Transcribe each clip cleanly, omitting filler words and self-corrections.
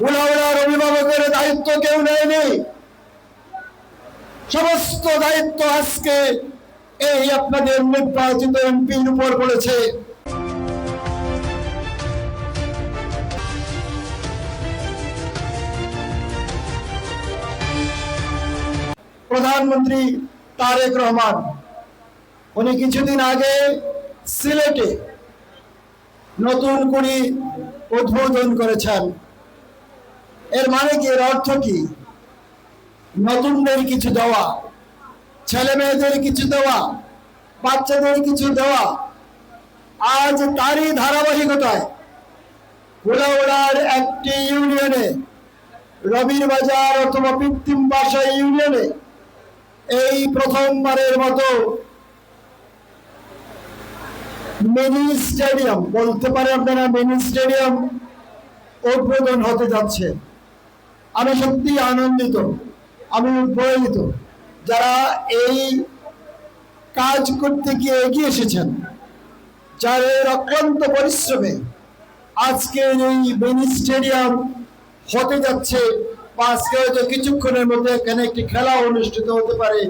কুলাউড়ার অভিভাবকের দায়িত্ব কেউ নেয়নি, সমস্ত দায়িত্ব আজকে এই আপনাদের নির্বাচিত এমপির উপর পড়েছে। প্রধানমন্ত্রী তারেক রহমান উনি কিছুদিন আগে সিলেটে নতুন করে উদ্বোধন করেছেন। এর মানে কি, এর অর্থ কি? নতুনদের কিছু দেওয়া, ছেলে মেয়েদের কিছু দেওয়া, বাচ্চাদের কিছু দেওয়া। আজ তারই ধারাবাহিকতায় কুলাউড়ার একটি ইউনিয়নে, রবির বাজার অথবা কৃত্রিম বাসা ইউনিয়নে এই প্রথমবারের মতো মিনি স্টেডিয়াম, বলতে পারে আপনারা মিনি স্টেডিয়াম উদ্বোধন হতে যাচ্ছে। আমি সত্যি আনন্দিত, আমি উৎফুল্লিত যারা এই কাজ করতে গিয়ে এগিয়ে এসেছেন, যাদের অক্লান্ত পরিশ্রমে আজকে এই মিনি স্টেডিয়াম হতে যাচ্ছে, বা আজকে হয়তো কিছুক্ষণের মধ্যে এখানে একটি খেলা অনুষ্ঠিত হতে পারে।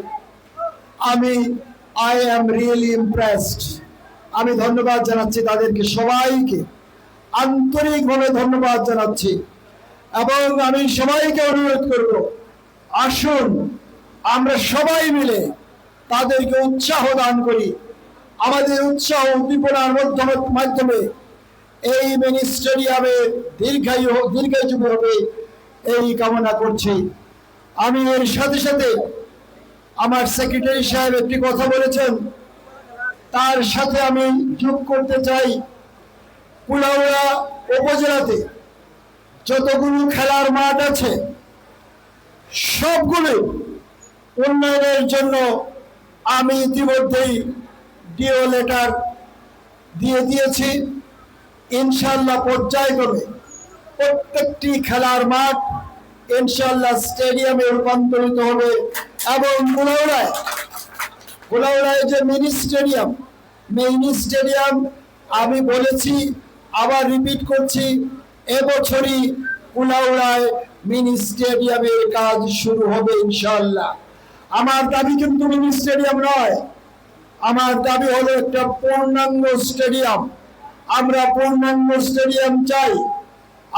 I am really impressed. আমি ধন্যবাদ জানাচ্ছি তাদেরকে, সবাইকে আন্তরিকভাবে ধন্যবাদ জানাচ্ছি। এবং আমি সবাইকে অনুরোধ করব, আসুন আমরা সবাই মিলে তাদেরকে উৎসাহ দান করি। আমাদের উৎসাহ উদ্দীপনার মাধ্যমে এই মিনি স্টেডিয়ামে দীর্ঘায়ু হবে এই কামনা করছি। আমি এর সাথে সাথে আমার সেক্রেটারি সাহেব একটি কথা বলেছেন, তার সাথে আমি যোগ করতে চাই। কুলাউড়া উপজেলাতে যতগুলো খেলার মাঠ আছে সবগুলো উন্নয়নের জন্য আমি ইতিমধ্যেই ডিও লেটার দিয়ে দিয়েছি। ইনশাআল্লাহ পর্যায়ক্রমে প্রত্যেকটি খেলার মাঠ ইনশাআল্লাহ স্টেডিয়ামে রূপান্তরিত হবে। এবং কুলাউড়ায় যে মিনি স্টেডিয়াম আমি বলেছি, আবার রিপিট করছি, এবছরই কুলাউড়ায় মিনি স্টেডিয়ামের কাজ শুরু হবে ইনশাআল্লাহ। আমার দাবি কিন্তু মিনি স্টেডিয়াম নয়, আমার দাবি হলো একটা পূর্ণাঙ্গ স্টেডিয়াম। আমরা পূর্ণাঙ্গ স্টেডিয়াম চাই।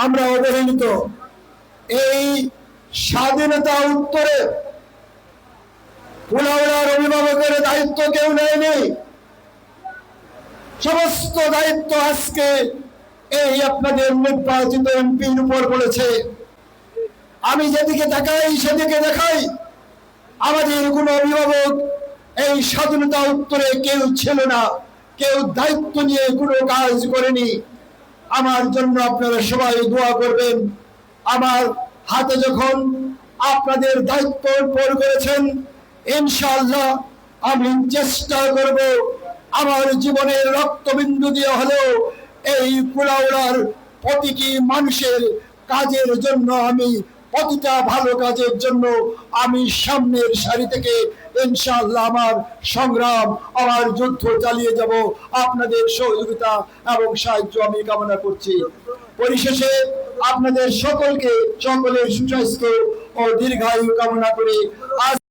আমরা অবহেলিত, এই স্বাধীনতা উত্তরে কুলাউড়ার অভিভাবকের দায়িত্ব কেউ নেয়নি, সমস্ত দায়িত্ব আজকে এই আপনাদের নির্বাচিত এমপির উপর পড়েছে। আমি যেদিকে তাকাই সেদিকে দেখাই, আমাদের কোনো অভিভাবক এই স্বাধীনতা উত্তরে কেউ ছিল না, কেউ দায়িত্ব নিয়ে কোনো কাজ করেনি। আমার জন্য আপনারা সবাই দোয়া করবেন। আমার হাতে যখন আপনাদের দায়িত্ব অর্পণ করেছেন, ইনশাআল্লাহ আমি চেষ্টা করব আমার জীবনের রক্তবিন্দু দিয়ে হলেও এই কুলাউড়ার প্রতিটি মানুষের কাজের জন্য, আমি প্রতিটা ভালো কাজের জন্য আমি সামনের সারি থেকে ইনশাআল্লাহ আমার সংগ্রাম, আমার যুদ্ধ চালিয়ে যাব। আপনাদের সহযোগিতা এবং সাহায্য আমি কামনা করছি। পরিশেষে আপনাদের সকলের সুস্বাস্থ্য ও দীর্ঘায়ু কামনা করে আজ